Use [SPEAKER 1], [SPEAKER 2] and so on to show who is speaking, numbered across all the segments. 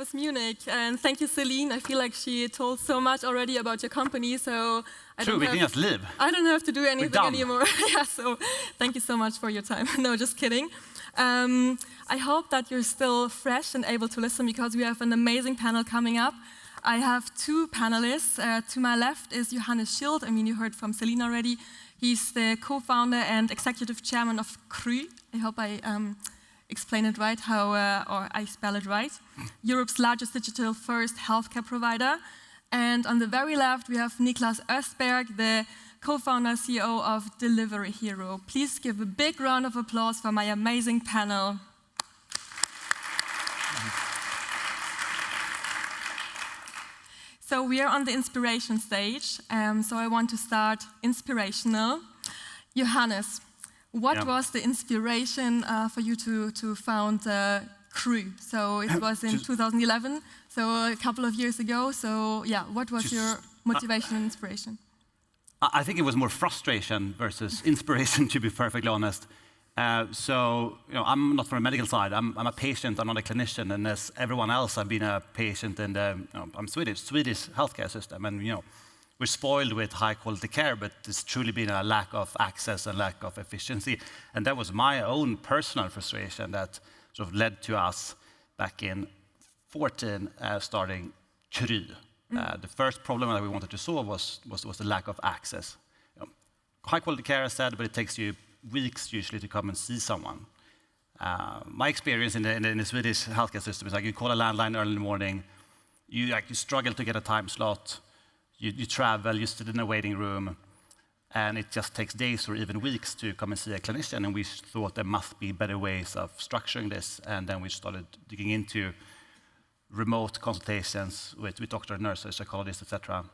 [SPEAKER 1] Business Munich. And thank you, Celine. I feel like she told so much already about your company, so I don't have to do anything anymore. Yeah, so thank you so much for your time. No, just kidding. I hope that you're still fresh and able to listen because we have an amazing panel coming up. I have two panelists. To my left is Johannes Schildt. I mean, you heard from Celine already. He's the co-founder and executive chairman of CRU. I hope I explain it right, or I spell it right. Europe's largest digital-first healthcare provider. And on the very left, we have Niklas Östberg, the co-founder, CEO of Delivery Hero. Please give a big round of applause for my amazing panel. So we are on the inspiration stage, so I want to start inspirational. Johannes, what was the inspiration for you to found CRU? So it was in 2011, so a couple of years ago. So yeah, what was your motivation and inspiration?
[SPEAKER 2] I think it was more frustration versus inspiration, to be perfectly honest. I'm not from a medical side. I'm a patient. I'm not a clinician, and as everyone else, I've been a patient in the I'm Swedish healthcare system, and we're spoiled with high quality care, but there's truly been a lack of access and lack of efficiency, and that was my own personal frustration that sort of led to us back in 2014 starting CRU. The first problem that we wanted to solve was the lack of access. High quality care, as said, but it takes you weeks usually to come and see someone. My experience in the Swedish healthcare system is like you call a landline early in the morning, you struggle to get a time slot, you travel, you sit in a waiting room, and it just takes days or even weeks to come and see a clinician. And we thought there must be better ways of structuring this, and then we started digging into remote consultations with doctors, nurses, psychologists, etc.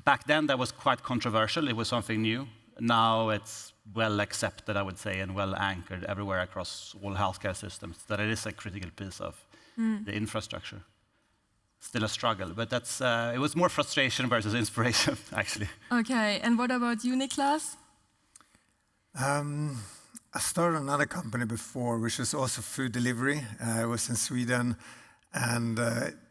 [SPEAKER 2] Back then, that was quite controversial. It was something new. Now it's well accepted, I would say, and well anchored everywhere across all healthcare systems, that it is a critical piece of the infrastructure. Still a struggle, but it was more frustration versus inspiration, actually.
[SPEAKER 1] Okay, and what about you, Niklas?
[SPEAKER 3] I started another company before, which was also food delivery. I was in Sweden, and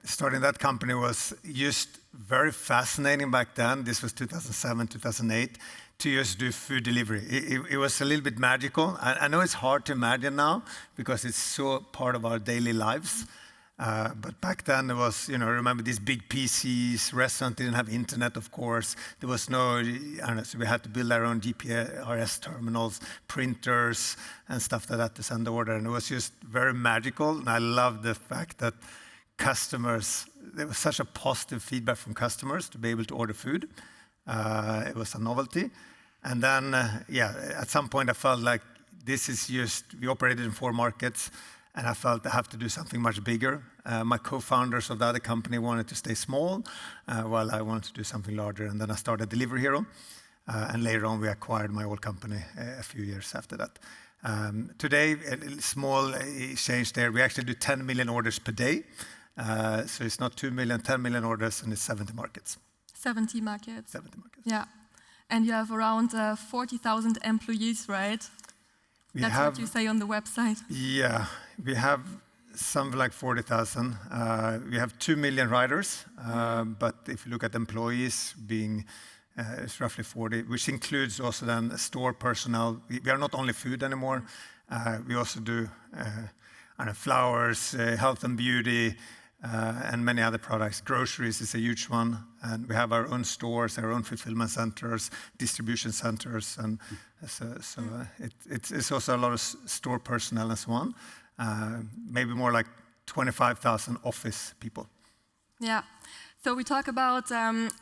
[SPEAKER 3] starting that company was just very fascinating back then. This was 2007, 2008. To just do food delivery. It was a little bit magical. I know it's hard to imagine now because it's so part of our daily lives. But back then there was, remember these big PCs, restaurant didn't have internet, of course. There was no, so we had to build our own GPRS terminals, printers, and stuff like that to send the order. And it was just very magical. And I love the fact that there was such a positive feedback from customers to be able to order food. It was a novelty. And then, at some point I felt like we operated in 4 markets, and I felt I have to do something much bigger. My co-founders of the other company wanted to stay small, while I wanted to do something larger. And then I started Delivery Hero. And later on, we acquired my old company a few years after that. Today, a small change there. We actually do 10 million orders per day. So it's not 2 million, 10 million orders, and it's 70 markets.
[SPEAKER 1] 70 markets.
[SPEAKER 3] 70 markets.
[SPEAKER 1] Yeah. And you have around 40,000 employees, right? That's what you say on the website.
[SPEAKER 3] Yeah, we have something like 40,000. We have 2 million riders, but if you look at employees it's roughly 40, which includes also then store personnel. We are not only food anymore. We also do flowers, health and beauty, and many other products. Groceries is a huge one, and we have our own stores, our own fulfillment centers, distribution centers, and it's also a lot of store personnel and so on. Maybe more like 25,000 office people.
[SPEAKER 1] Yeah. So we talk about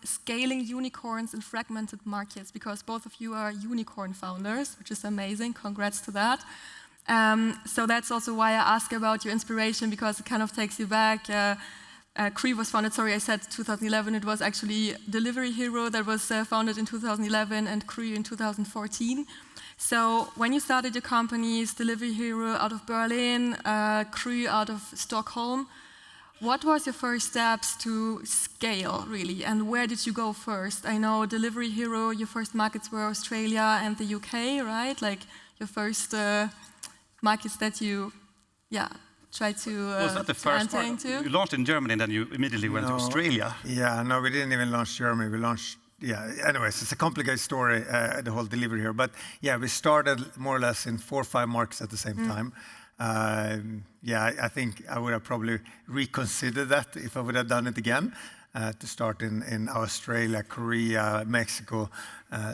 [SPEAKER 1] scaling unicorns in fragmented markets because both of you are unicorn founders, which is amazing. Congrats to that. So that's also why I ask about your inspiration, because it kind of takes you back. CRU was founded, I said 2011. It was actually Delivery Hero that was founded in 2011 and CRU in 2014. So when you started your companies, Delivery Hero out of Berlin, CRU out of Stockholm, what was your first steps to scale, really? And where did you go first? I know Delivery Hero, your first markets were Australia and the UK, right? Like your first markets that you try to
[SPEAKER 2] was that the first
[SPEAKER 1] enter
[SPEAKER 2] one?
[SPEAKER 1] into?
[SPEAKER 2] You launched in Germany and then you immediately went to Australia.
[SPEAKER 3] Yeah, no, we didn't even launch Germany. We launched, anyways, it's a complicated story, the whole delivery here. But yeah, we started more or less in 4 or 5 markets at the same time. I think I would have probably reconsidered that if I would have done it again, to start in Australia, Korea, Mexico.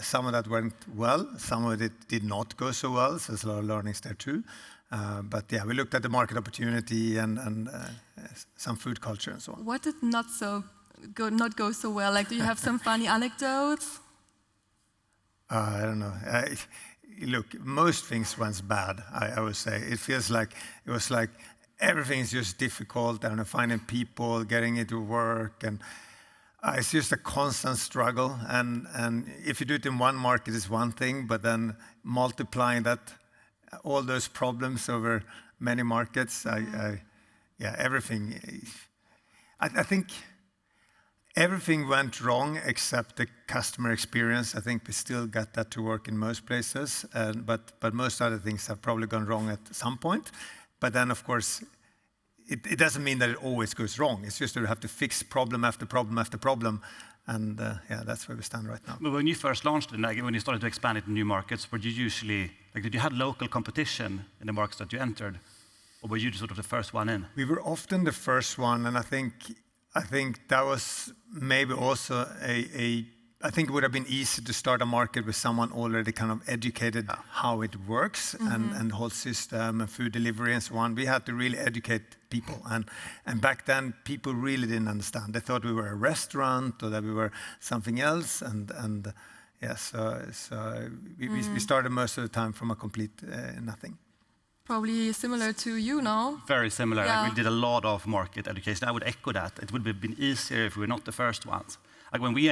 [SPEAKER 3] Some of that went well, some of it did not go so well, so there's a lot of learnings there too. But yeah, we looked at the market opportunity and some food culture and so on.
[SPEAKER 1] What did not go so well? Like, do you have some funny anecdotes?
[SPEAKER 3] I don't know. Look, most things went bad, I would say. It was like everything is just difficult, and finding people, getting it to work, and it's just a constant struggle. And if you do it in one market, it's one thing, but then multiplying that, all those problems over many markets, everything. I think everything went wrong except the customer experience. I think we still got that to work in most places, but most other things have probably gone wrong at some point. But then, of course, it doesn't mean that it always goes wrong. It's just that we have to fix problem after problem after problem. And that's where we stand right now.
[SPEAKER 2] But when you first launched it, when you started to expand it in new markets, were you usually, did you have local competition in the markets that you entered? Or were you sort of the first one in?
[SPEAKER 3] We were often the first one, and I think that was maybe also I think it would have been easy to start a market with someone already kind of educated how it works, and the whole system and food delivery and so on. We had to really educate people, and back then people really didn't understand. They thought we were a restaurant or that we were something else, we started most of the time from a complete nothing.
[SPEAKER 1] Probably similar to you, no?
[SPEAKER 2] Very similar. Yeah. Like, we did a lot of market education. I would echo that. It would have been easier if we were not the first ones. Like when we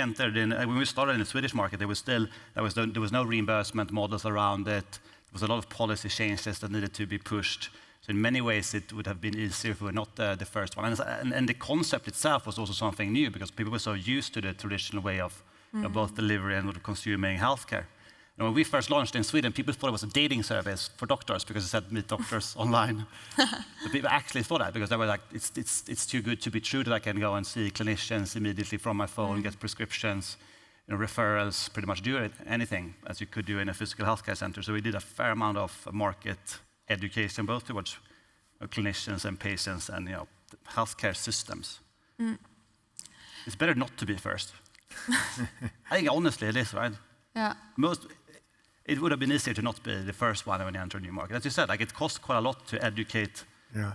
[SPEAKER 2] started in the Swedish market, there was no reimbursement models around it. There was a lot of policy changes that needed to be pushed. So in many ways, it would have been easier if we were not the first one. And the concept itself was also something new because people were so used to the traditional way of both delivery and consuming healthcare. When we first launched in Sweden, people thought it was a dating service for doctors because it said meet doctors online. But people actually thought that because they were like, it's too good to be true that I can go and see clinicians immediately from my phone, get prescriptions, referrals, pretty much do anything as you could do in a physical healthcare center. So we did a fair amount of market education, both towards clinicians and patients and healthcare systems. It's better not to be first. I think honestly it is, right?
[SPEAKER 1] Yeah.
[SPEAKER 2] It would have been easier to not be the first one when you enter a new market. As you said, it costs quite a lot to educate.
[SPEAKER 3] Yeah.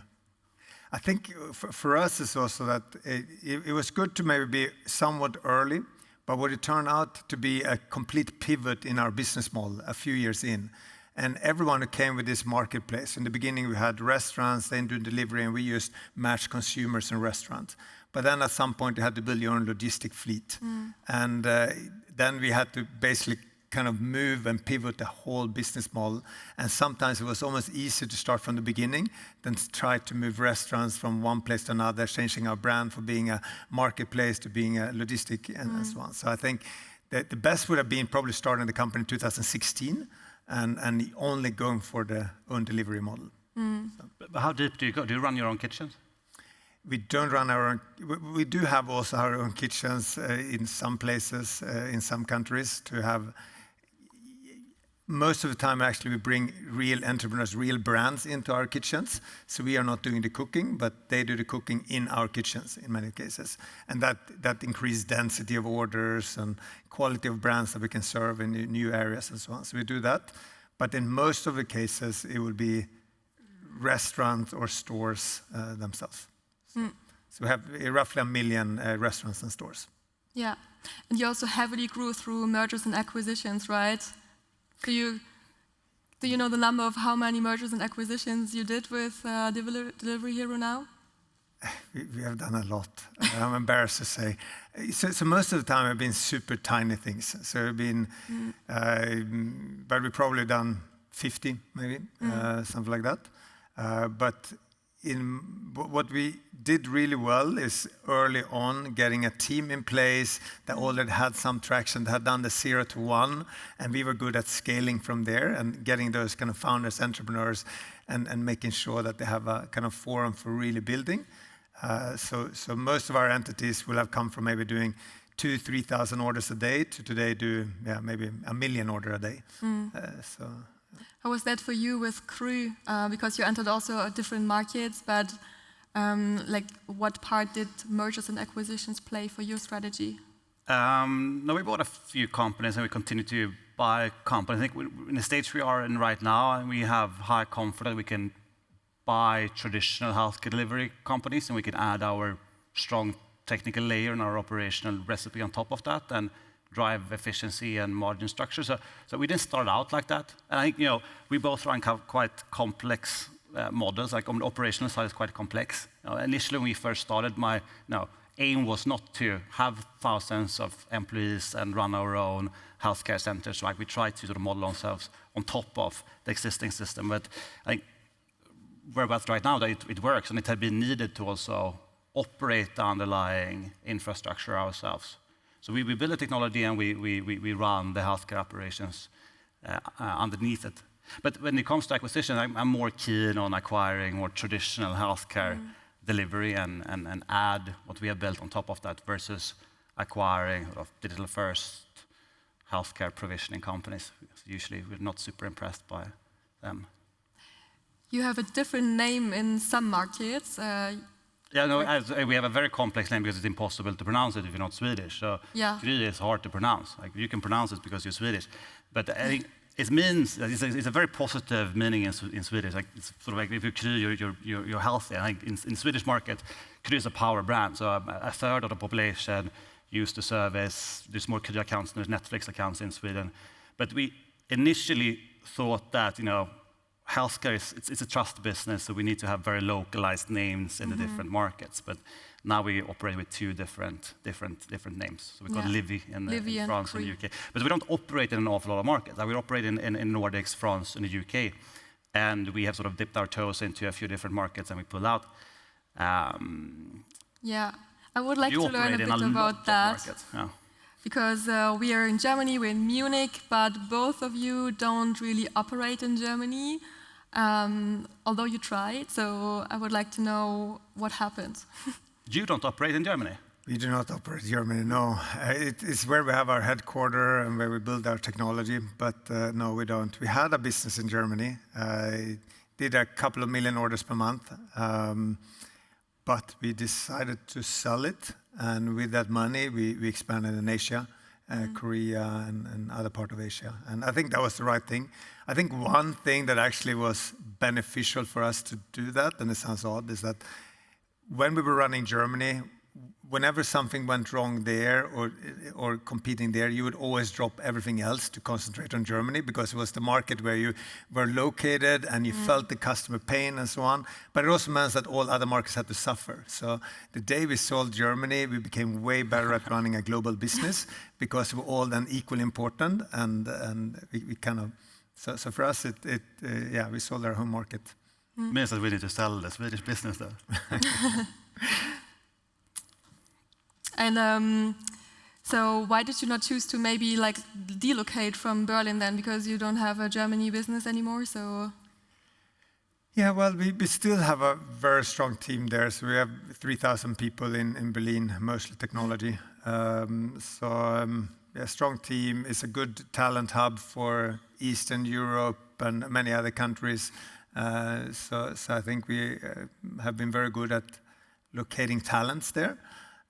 [SPEAKER 3] I think for us it's also that it was good to maybe be somewhat early, but what it turned out to be a complete pivot in our business model a few years in. And everyone who came with this marketplace, in the beginning we had restaurants, then doing delivery, and we used match consumers and restaurants. But then at some point you had to build your own logistic fleet. And then we had to basically kind of move and pivot the whole business model. And sometimes it was almost easier to start from the beginning than to try to move restaurants from one place to another, changing our brand from being a marketplace to being a logistic and so on. So I think that the best would have been probably starting the company in 2016 and only going for the own delivery model.
[SPEAKER 2] But how deep do you go? Do you run your own kitchens?
[SPEAKER 3] We don't run our own. We do have also our own kitchens in some places, in some countries, to have. Most of the time, actually, we bring real entrepreneurs, real brands into our kitchens. So we are not doing the cooking, but they do the cooking in our kitchens in many cases. And that increased density of orders and quality of brands that we can serve in new areas and so on. So we do that. But in most of the cases, it will be restaurants or stores themselves. So we have roughly 1 million restaurants and stores.
[SPEAKER 1] Yeah, and you also heavily grew through mergers and acquisitions, right? Do you know the number of how many mergers and acquisitions you did with Delivery Hero now?
[SPEAKER 3] We have done a lot. I'm embarrassed to say. So most of the time, have been super tiny things. So it's been, but we've probably done 50, maybe something like that. But what we did really well is early on getting a team in place that already had some traction, that had done the 0 to 1, and we were good at scaling from there and getting those kind of founders, entrepreneurs, and making sure that they have a kind of forum for really building. So most of our entities will have come from maybe doing 2,000-3,000 orders a day to today do maybe 1 million orders a day.
[SPEAKER 1] How was that for you with Crew? Because you entered also different markets, but like what part did mergers and acquisitions play for your strategy?
[SPEAKER 2] No, we bought a few companies and we continue to buy companies. I think in the stage we are in right now, and we have high confidence we can buy traditional healthcare delivery companies and we can add our strong technical layer and our operational recipe on top of that and drive efficiency and margin structure. So we didn't start out like that. And I think, we both run quite complex models. Like on the operational side, it's quite complex. Initially, when we first started, my aim was not to have thousands of employees and run our own healthcare centers. Right? We tried to sort of model ourselves on top of the existing system. But I think we're about right now that it works, and it had been needed to also operate the underlying infrastructure ourselves. So we build the technology and we run the healthcare operations underneath it. But when it comes to acquisition, I'm more keen on acquiring more traditional healthcare delivery and add what we have built on top of that versus acquiring sort of digital-first healthcare provisioning companies. Usually, we're not super impressed by them.
[SPEAKER 1] You have a different name in some markets.
[SPEAKER 2] We have a very complex name because it's impossible to pronounce it if you're not Swedish. So Kry is hard to pronounce. Like you can pronounce it because you're Swedish, but I think it means it's a very positive meaning in Swedish. Like it's sort of like if you're Kry, you're healthy. I think in Swedish market, Kry is a power brand. So a third of the population use the service. There's more Kry accounts than there's Netflix accounts in Sweden. But we initially thought that healthcare it's a trust business, so we need to have very localized names in the different markets. But now we operate with two different names. So we've got Livy in France and the UK. But we don't operate in an awful lot of markets. We operate in Nordics, France, and the UK. And we have sort of dipped our toes into a few different markets and we pull out.
[SPEAKER 1] I would like to learn a bit about that. Because we are in Germany, we're in Munich, but both of you don't really operate in Germany, although you tried. So I would like to know what happened.
[SPEAKER 2] You don't operate in Germany?
[SPEAKER 3] We do not operate in Germany, no. It's where we have our headquarters and where we build our technology, but no, we don't. We had a business in Germany. Did a couple of million orders per month, but we decided to sell it. And with that money, we expanded in Asia, Korea, and other part of Asia. And I think that was the right thing. I think one thing that actually was beneficial for us to do that, and it sounds odd, is that when we were running Germany, whenever something went wrong there or competing there, you would always drop everything else to concentrate on Germany because it was the market where you were located and you felt the customer pain and so on. But it also meant that all other markets had to suffer. So the day we sold Germany, we became way better at running a global business because we were all then equally important. And we kind of, so for us, we sold our home market.
[SPEAKER 2] Means that we need to sell the Swedish business though.
[SPEAKER 1] And so why did you not choose to maybe like delocate from Berlin then? Because you don't have a Germany business anymore, so...
[SPEAKER 3] Yeah, well, we still have a very strong team there. So we have 3,000 people in Berlin, mostly technology. Strong team. It's a good talent hub for Eastern Europe and many other countries. So I think we have been very good at locating talents there.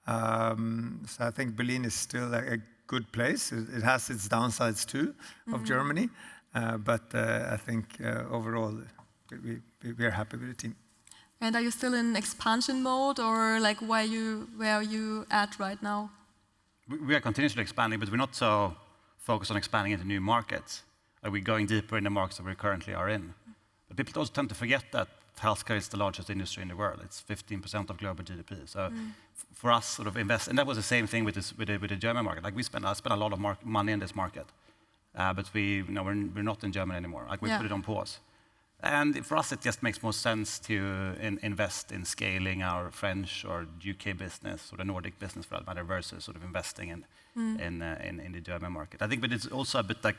[SPEAKER 3] So I think Berlin is still a good place. It has its downsides too of Germany, but I think overall we are happy with the team.
[SPEAKER 1] And are you still in expansion mode, or like where are you at right now?
[SPEAKER 2] We are continuously expanding, but we're not so focused on expanding into new markets. We're going deeper in the markets that we currently are in. But people also tend to forget that healthcare is the largest industry in the world. It's 15% of global GDP. So for us, sort of invest, and that was the same thing with the German market. Like I spent a lot of money in this market, but we're not in Germany anymore. Like we put it on pause. And for us, it just makes more sense to invest in scaling our French or UK business or the Nordic business for that matter versus sort of investing in the German market. I think, but it's also a bit like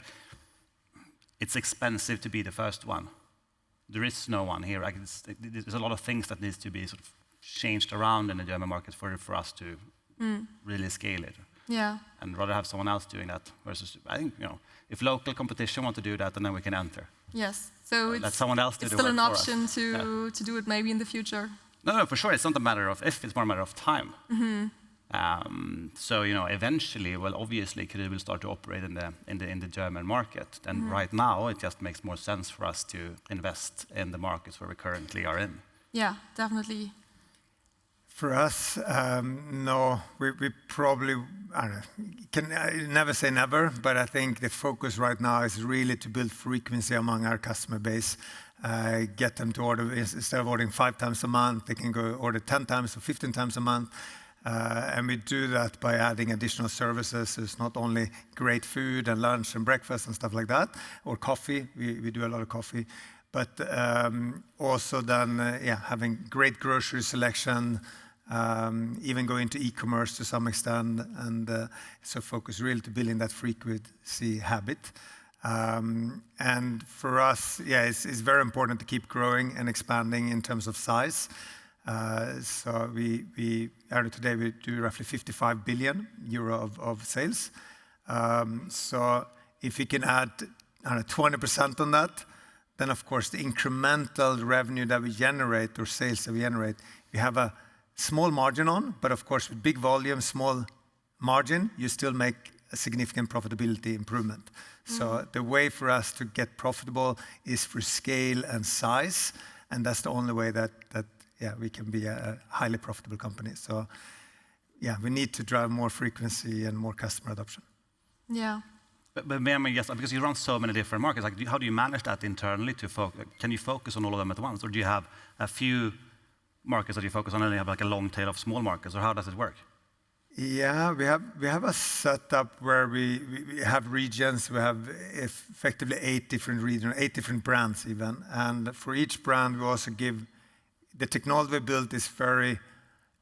[SPEAKER 2] it's expensive to be the first one. There is no one here. Like there's a lot of things that needs to be sort of changed around in the German market for us to really scale it.
[SPEAKER 1] Yeah.
[SPEAKER 2] And rather have someone else doing that versus, I think, if local competition want to do that, and then we can enter.
[SPEAKER 1] Yes. So
[SPEAKER 2] let someone else do
[SPEAKER 1] it's
[SPEAKER 2] the
[SPEAKER 1] still
[SPEAKER 2] work
[SPEAKER 1] an option
[SPEAKER 2] for us.
[SPEAKER 1] to do it maybe in the future.
[SPEAKER 2] No, for sure. It's not a matter of if, it's more a matter of time. So, eventually, well, obviously, Curie will start to operate in the German market. And right now, it just makes more sense for us to invest in the markets where we currently are in.
[SPEAKER 1] Yeah, definitely.
[SPEAKER 3] For us, no, we probably, I don't know, can never say never, but I think the focus right now is really to build frequency among our customer base, get them to order, instead of ordering 5 times a month, they can go order 10 times or 15 times a month. And we do that by adding additional services. It's not only great food and lunch and breakfast and stuff like that, or coffee, we do a lot of coffee, but also then having great grocery selection, even go into e-commerce to some extent, and so focus really to building that frequency habit. And for us, it's very important to keep growing and expanding in terms of size. So today we do roughly 55 billion euro of sales. So if we can add 20% on that, then of course the incremental revenue that we generate or sales that we generate, we have a small margin on, but of course with big volume, small margin, you still make a significant profitability improvement. So the way for us to get profitable is through scale and size, and that's the only way that we can be a highly profitable company. So we need to drive more frequency and more customer adoption.
[SPEAKER 1] Yeah.
[SPEAKER 2] But yes, because you run so many different markets, like how do you manage that internally? Can you focus on all of them at once, or do you have a few markets that you focus on and you have like a long tail of small markets, or how does it work?
[SPEAKER 3] Yeah, we have a setup where we have regions. We have effectively 8 different regions, 8 different brands even. And for each brand, we also give the technology we built is very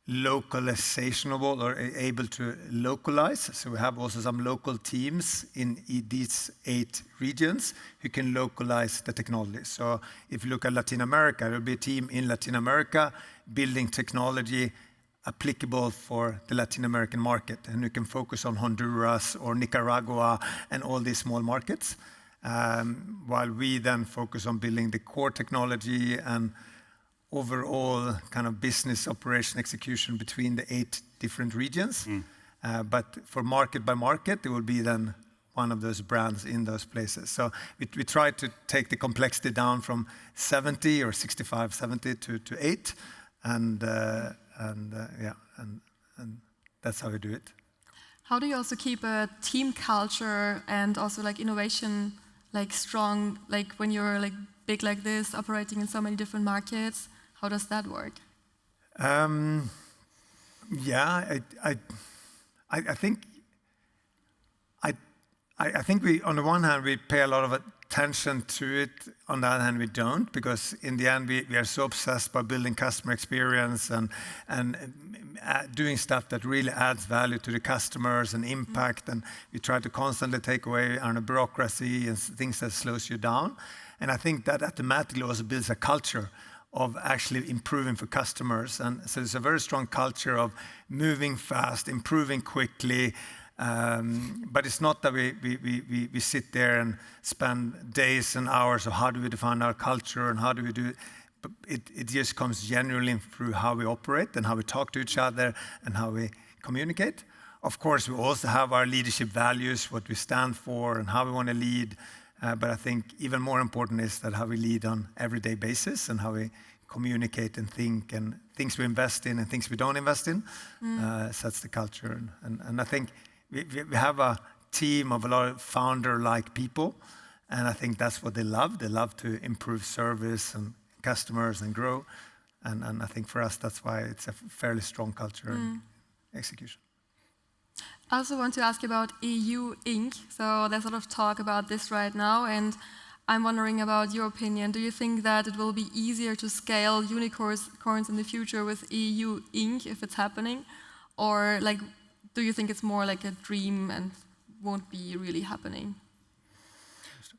[SPEAKER 3] localizationable or able to localize. So we have also some local teams in these 8 regions who can localize the technology. So if you look at Latin America, there will be a team in Latin America building technology applicable for the Latin American market. And you can focus on Honduras or Nicaragua and all these small markets, while we then focus on building the core technology and overall kind of business operation execution between the 8 different regions. But for market by market, there will be then one of those brands in those places. So we try to take the complexity down from 70 or 65, 70 to 8. And that's how we do it.
[SPEAKER 1] How do you also keep a team culture and also like innovation like strong, like when you're like big like this, operating in so many different markets? How does that work?
[SPEAKER 3] I think we, on the one hand, we pay a lot of attention to it. On the other hand, we don't, because in the end, we are so obsessed by building customer experience and doing stuff that really adds value to the customers and impact. And we try to constantly take away bureaucracy and things that slows you down. And I think that automatically also builds a culture of actually improving for customers. And so it's a very strong culture of moving fast, improving quickly. But it's not that we sit there and spend days and hours of how do we define our culture and how do we do it. But it just comes genuinely through how we operate and how we talk to each other and how we communicate. Of course, we also have our leadership values, what we stand for and how we want to lead. But I think even more important is that how we lead on everyday basis and how we communicate and think and things we invest in and things we don't invest in sets the culture. And I think we have a team of a lot of founder-like people, and I think that's what they love. They love to improve service and customers and grow. And I think for us, that's why it's a fairly strong culture and execution.
[SPEAKER 1] I also want to ask you about EU Inc. So there's a lot of talk about this right now, and I'm wondering about your opinion. Do you think that it will be easier to scale unicorns in the future with EU Inc. if it's happening? Or like, do you think it's more like a dream and won't be really happening?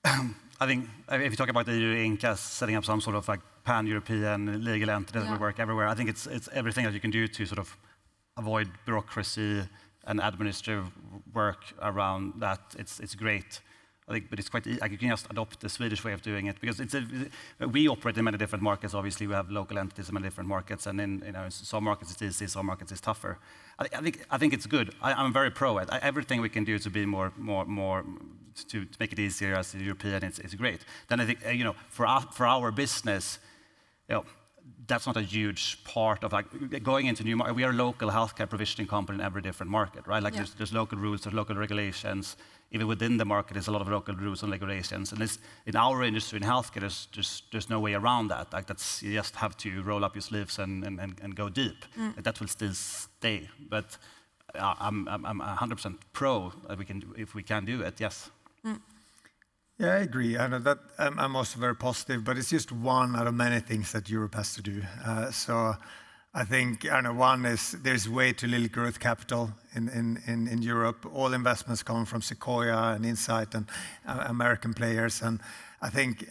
[SPEAKER 2] I think if you talk about the EU Inc. as setting up some sort of like pan-European legal entity that will work everywhere, I think it's everything that you can do to sort of avoid bureaucracy and administrative work around that. It's great. I think, but it's quite like you can just adopt the Swedish way of doing it because we operate in many different markets. Obviously, we have local entities in many different markets, and in some markets it's easy, some markets it's tougher. I think it's good. I'm very pro it. Everything we can do to be more to make it easier as a European, it's great. Then I think for our business, that's not a huge part of like going into new market. We are a local healthcare provisioning company in every different market, right? Like there's local rules, there's local regulations. Even within the market, there's a lot of local rules and regulations. And in our industry, in healthcare, there's no way around that. Like you just have to roll up your sleeves and go deep. That will still stay. But I'm 100% pro that if we can do it. Yes.
[SPEAKER 3] Yeah, I agree. I know that I'm also very positive, but it's just one out of many things that Europe has to do. So I think one is there's way too little growth capital in Europe. All investments come from Sequoia and Insight and American players. And I think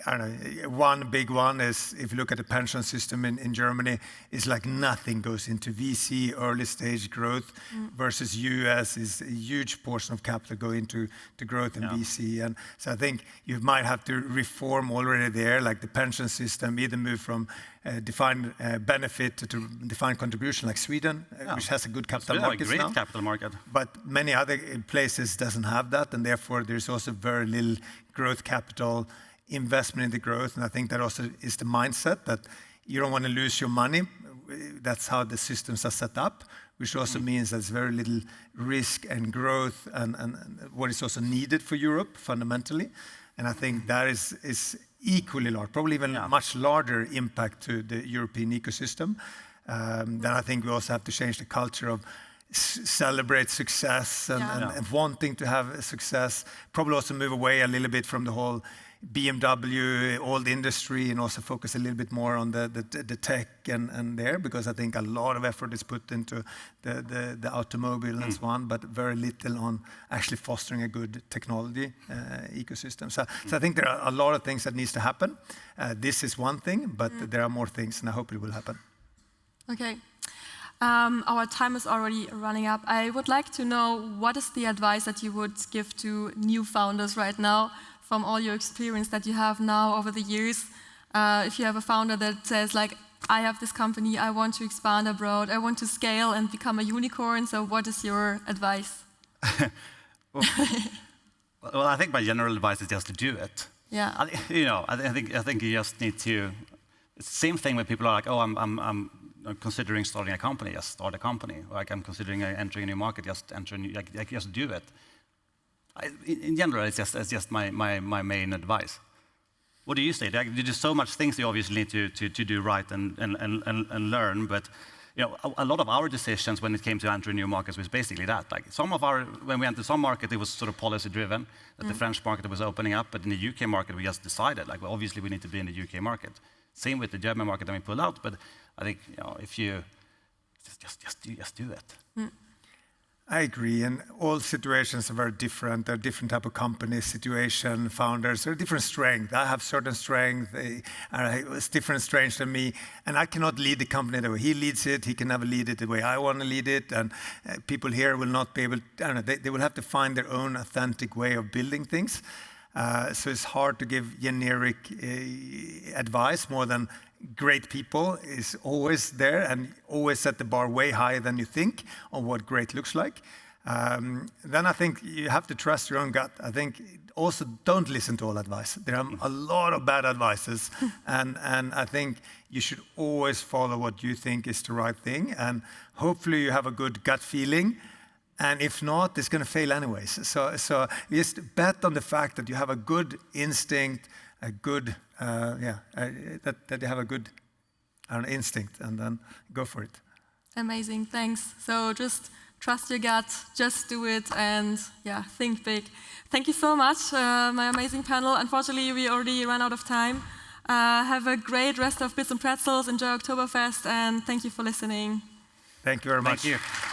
[SPEAKER 3] one big one is if you look at the pension system in Germany, it's like nothing goes into VC early stage growth versus US is a huge portion of capital go into growth in VC. And so I think you might have to reform already there, like the pension system, either move from defined benefit to defined contribution like Sweden, which has a good capital market now.
[SPEAKER 2] Great capital market.
[SPEAKER 3] But many other places doesn't have that, and therefore there's also very little growth capital investment in the growth. And I think that also is the mindset that you don't want to lose your money. That's how the systems are set up, which also means there's very little risk and growth and what is also needed for Europe fundamentally. And I think that is equally large, probably even much larger impact to the European ecosystem. Then I think we also have to change the culture of celebrate success and wanting to have a success. Probably also move away a little bit from the whole BMW, old industry, and also focus a little bit more on the tech and there, because I think a lot of effort is put into the automobile and so on, but very little on actually fostering a good technology ecosystem. So I think there are a lot of things that needs to happen. This is one thing, but there are more things, and I hope it will happen.
[SPEAKER 1] Okay. Our time is already running up. I would like to know what is the advice that you would give to new founders right now from all your experience that you have now over the years. If you have a founder that says like, I have this company, I want to expand abroad, I want to scale and become a unicorn, so what is your advice?
[SPEAKER 2] Well, I think my general advice is just to do it.
[SPEAKER 1] Yeah.
[SPEAKER 2] I think you just need to. It's the same thing when people are like, oh, I'm considering starting a company, just start a company. Like I'm considering entering a new market, just just do it. In general, it's just my main advice. What do you say? There's so much things you obviously need to do right and learn, but a lot of our decisions when it came to entering new markets was basically that. Like when we entered some market, it was sort of policy driven. That the French market was opening up, but in the UK market, we just decided like, well, obviously we need to be in the UK market. Same with the German market, and we pulled out. But I think if you just do it.
[SPEAKER 3] I agree, and all situations are very different. There are different type of companies, situation, founders. There are different strengths. I have certain strength. It's different strengths than me, and I cannot lead the company the way he leads it. He can never lead it the way I want to lead it, and people here will not be able. They will have to find their own authentic way of building things. So it's hard to give generic advice more than great people is always there and always set the bar way higher than you think on what great looks like. Then I think you have to trust your own gut. I think also don't listen to all advice. There are a lot of bad advices, and I think you should always follow what you think is the right thing, and hopefully you have a good gut feeling. And if not, it's going to fail anyways. So just bet on the fact that you have a good instinct, a good, that you have a good instinct, and then go for it.
[SPEAKER 1] Amazing, thanks. So just trust your gut, just do it, and yeah, think big. Thank you so much, my amazing panel. Unfortunately, we already ran out of time. Have a great rest of Bits and Pretzels. Enjoy Oktoberfest, and thank you for listening.
[SPEAKER 3] Thank you very much.
[SPEAKER 2] Thank you.